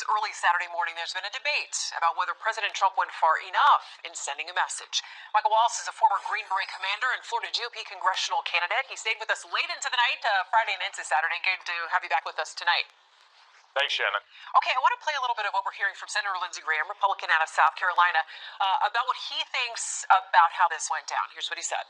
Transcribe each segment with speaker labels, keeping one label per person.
Speaker 1: This early Saturday morning, there's been a debate about whether President Trump went far enough in sending a message. Michael Wallace is a former Green Beret commander and Florida GOP congressional candidate. He stayed with us late into the night, Friday and into Saturday. Good to have you back with us tonight.
Speaker 2: Thanks, Shannon.
Speaker 1: Okay, I want to play a little bit of what we're hearing from Senator Lindsey Graham, Republican out of South Carolina, about what he thinks about how this went down. Here's what he said.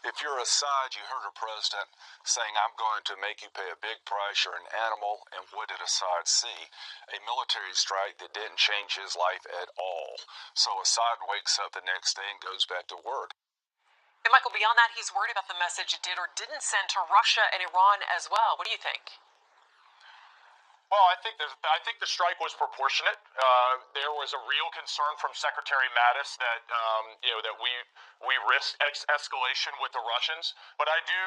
Speaker 3: If you're Assad, you heard a president saying, I'm going to make you pay a big price, you're an animal. And what did Assad see? A military strike that didn't change his life at all. So Assad wakes up the next day and goes back to work.
Speaker 1: And Michael, beyond that, he's worried about the message it did or didn't send to Russia and Iran as well. What do you think?
Speaker 2: Well, I think the strike was proportionate. There was a real concern from Secretary Mattis that that we risk escalation with the Russians. But I do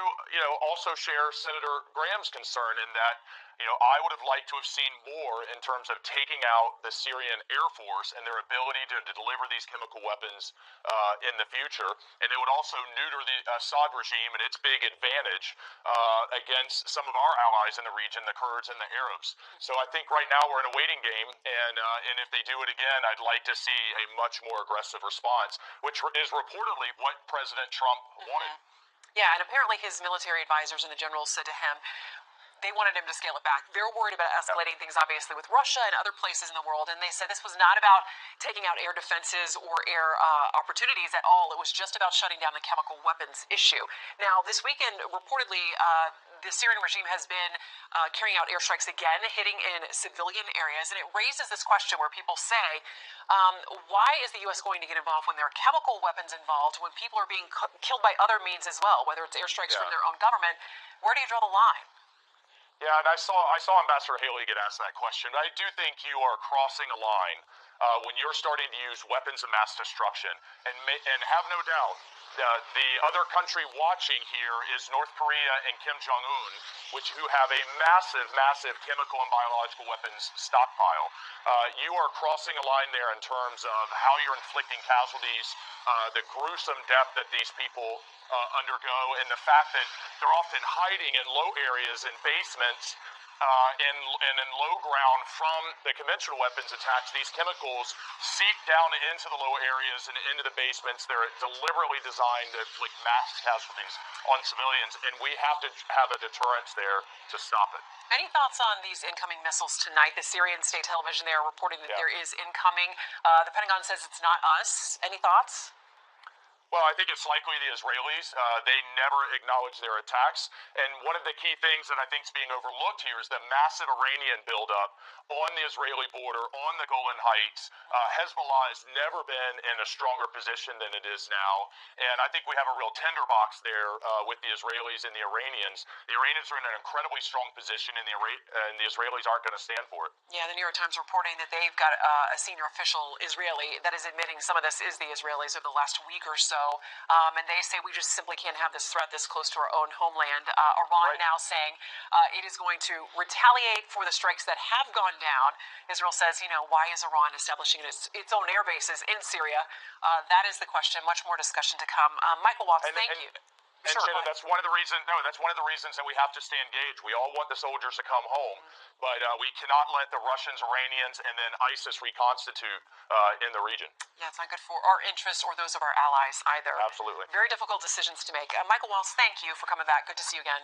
Speaker 2: also share Senator Graham's concern in that I would have liked to have seen more in terms of taking out the Syrian Air Force and their ability to deliver these chemical weapons in the future. And it would also neuter the Assad regime and its big advantage against some of our allies in the region, the Kurds and the Arabs. So I think right now we're in a waiting game, and if they do it again, I'd like to see a much more aggressive response, which is reportedly what President Trump wanted.
Speaker 1: Yeah, and apparently his military advisors and the generals said to him, they wanted him to scale it back. They're worried about escalating things, obviously, with Russia and other places in the world. And they said this was not about taking out air defenses or air opportunities at all. It was just about shutting down the chemical weapons issue. Now, this weekend, reportedly, the Syrian regime has been carrying out airstrikes again, hitting in civilian areas. And it raises this question where people say, why is the U.S. going to get involved when there are chemical weapons involved, when people are being killed by other means as well, whether it's airstrikes from their own government? Where do you draw the line?
Speaker 2: Yeah, and I saw Ambassador Haley get asked that question. I do think you are crossing a line when you're starting to use weapons of mass destruction. And have no doubt, the other country watching here is North Korea and Kim Jong-un, who have a massive chemical and biological weapons stockpile. You are crossing a line there in terms of how you're inflicting casualties, the gruesome death that these people undergo, and the fact that they're often hiding in low areas and basements and in low ground from the conventional weapons attacks. These chemicals seep down into the low areas and into the basements. They're deliberately designed to inflict mass casualties on civilians, and we have to have a deterrence there to stop it.
Speaker 1: Any thoughts on these incoming missiles tonight? The Syrian state television, they are reporting that there is incoming. The Pentagon says it's not us. Any thoughts?
Speaker 2: Well, I think it's likely the Israelis. They never acknowledge their attacks. And one of the key things that I think is being overlooked here is the massive Iranian buildup on the Israeli border, on the Golan Heights. Hezbollah has never been in a stronger position than it is now. And I think we have a real tinderbox there with the Israelis and the Iranians. The Iranians are in an incredibly strong position, and the Israelis aren't going to stand for it.
Speaker 1: Yeah, the New York Times reporting that they've got a senior official Israeli that is admitting some of this is the Israelis over the last week or so. And they say we just simply can't have this threat this close to our own homeland. Iran now saying it is going to retaliate for the strikes that have gone down. Israel says, why is Iran establishing its own air bases in Syria? That is the question. Much more discussion to come. Michael Watts, thank you.
Speaker 2: And Shannon, that's one of the reasons. No, that's one of the reasons that we have to stay engaged. We all want the soldiers to come home, but we cannot let the Russians, Iranians, and then ISIS reconstitute in the region.
Speaker 1: Yeah, it's not good for our interests or those of our allies either.
Speaker 2: Absolutely.
Speaker 1: Very difficult decisions to make. Michael Walsh, thank you for coming back. Good to see you again.